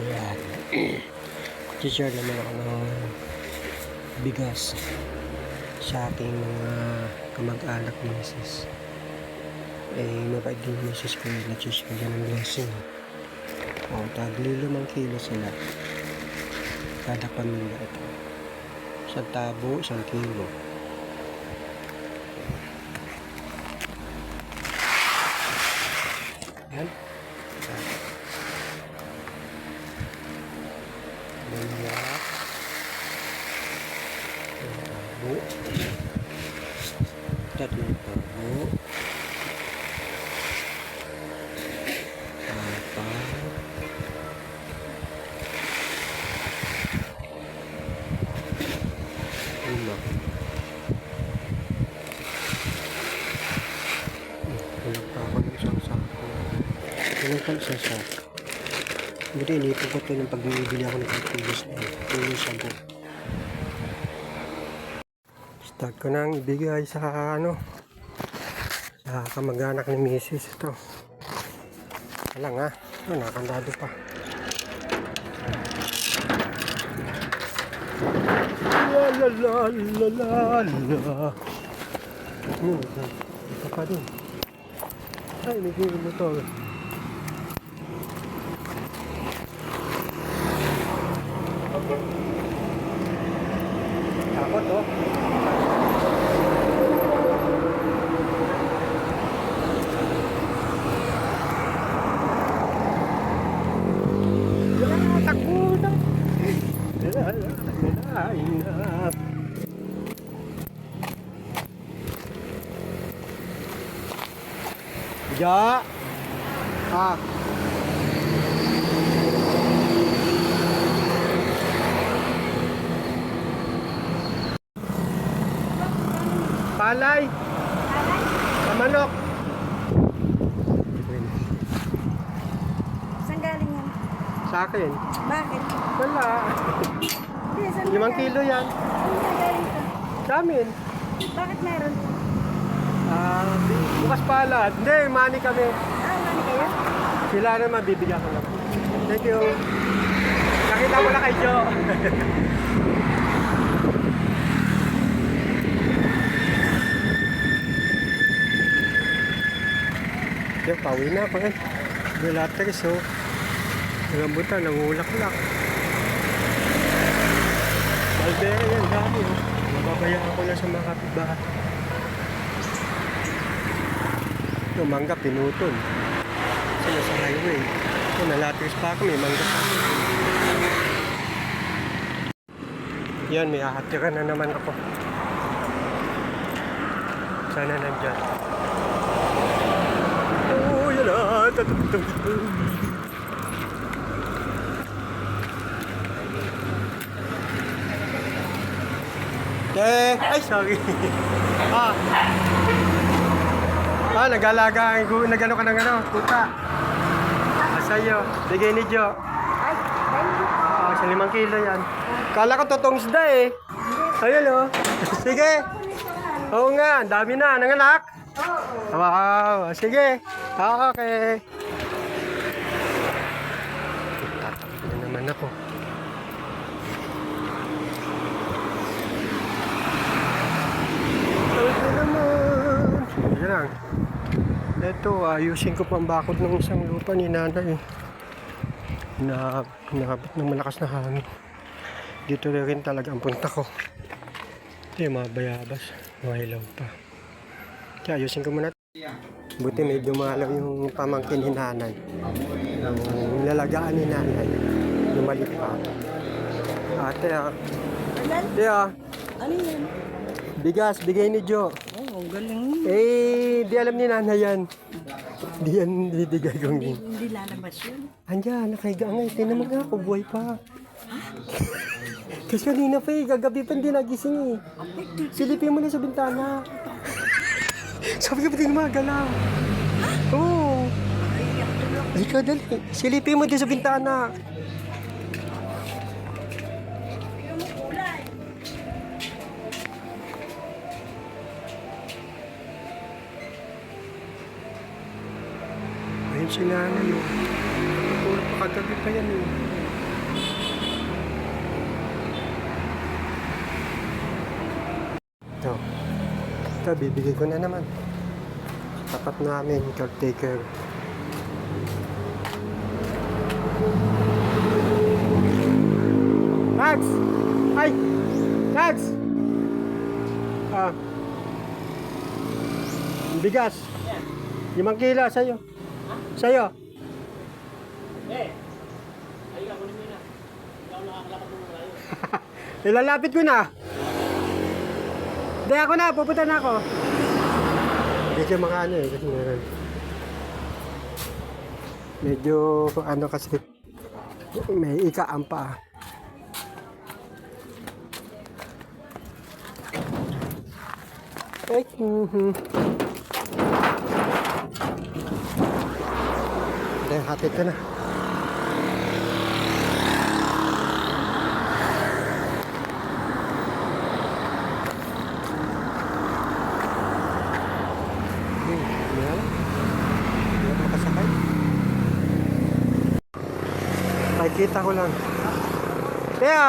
Ayan. Mag-share naman ako ng bigas sa aking mga kamag-anak ni Mrs. Mabait din yung Mrs. ko yun. Nag-share din ng blessing. Tagli 5 kilo sila. Kada pamilya ito. Isang tabo, 1 kilo. Yan. Banyak. Tabo. 3 tabo. 4, 5. Kulang pa ako ng isang sako. Kulang pa isang sako. Buti inipon ko ito ng pag bumibili ako ng pagpilis na yun. Ito yung sago. Start ko nang ibigay sa sa kamag-anak ni Mrs. Ito. Alang ha. Nakakandado pa. La la la la la la. Ito pa din. Ay, may gilid mo to. Takot oh. Takbo na. Ja. Palay. Manok. Saan galing yan? Sa akin. Bakit? Wala. 5 kilo yan. Saan galing ka? Sa amin. Bakit meron? Bukas palad. Hindi, money kami. Mani kayo? Sila naman, bibigyan ko lang. Thank you. Nakita mo na kay Joe. Yung pauwi na ako eh. Bilateris oh. Nagambutan, nangulak-lak. Baldera yan, dami oh. Mababayaan ko na sa mga kapitbahay. Yung mangga pinutol. Sila sa highway. Kung nalateris pa ako, may mangga pa. Yan, may ahatira na naman ako. Sana nandyan. Oh, yan na. Ay, sorry. Nag-alaga. Nag-ano ka ng puta. Sa'yo. Bigay ni Jo. Ay, thank you po. Sa 5 kilo yan. Kala ko totoong isda eh. Ayun oh. Sige. Oo nga, ang dami na. Nanganak? Oo. Wow. Sige. Okay. Tatakbo na naman ako. Ito naman. Yan lang. Ito, ayusin ko pang bakod ng isang lupa ni nanay. Nakabit ng malakas na hangin. Dito rin talaga ang punta ko. Ito yung mga bayabas. Mga ilaw pa. Kaya ayusin ko muna. Buti medyo malaw yung pamangkin ni nanay. Ang lalagaan ni nanay. Lumalik pa. Ate Ano yan? bigas, bigay ni Jo. Oh, galing. Di alam ni nanay yan. Di yan bibigay kong yun. Hindi lalabas yun. Andiyan, nakahiga nga. Tinan mo nga ako, buhay pa. Kasi kanina pa gagabi pa hindi nagising eh. Silipin mo na sa bintana. Sabi ko, pati gumagalaw. Oo. Ay, kadali. Silipin mo din sa bintana. Ayun si nanay oh. Tulog pa kagabi pa yan eh. Ito, bibigay ko na naman. Tapat namin, caretaker. Max! Ay! Max! Ah. Bigas. 5 kilo sa'yo. Sa'yo. Ilalapit ko na. Hindi ako na, pupunta na ako. Medyo mga ano eh, kasi meron. Medyo ano kasi, may ikaang pa. Ay, Hindi, hatid ko na. Makasakay. Nakikita ko lang. Kaya,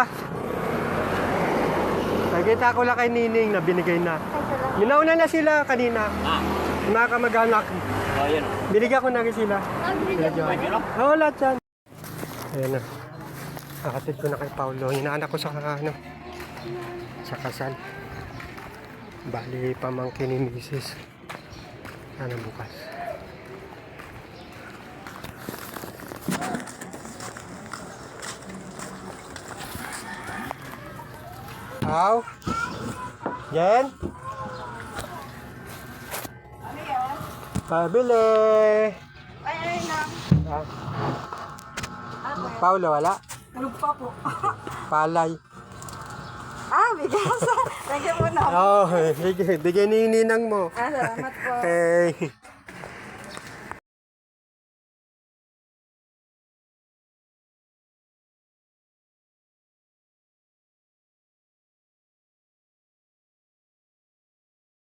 nakikita ko lang kay Nining na binigay na. Minauna na sila kanina. Mga kamag-anak. Oh, yan. Binigyan ko na rin sila. Oo, lahat yan. Ayan na. Nakatid ko na kay Paulo. Hinaanak ko sa ano, sa kasal. Bali, pamangkin ni Mrs. Sana bukas. Aw? Jen? Pabili. Ay, lang. Ah. Paulo, wala? Ano pa po? Palay. Bigas. Lagyan mo na. Oh, bigay ni ninang mo. Salamat po. Okay.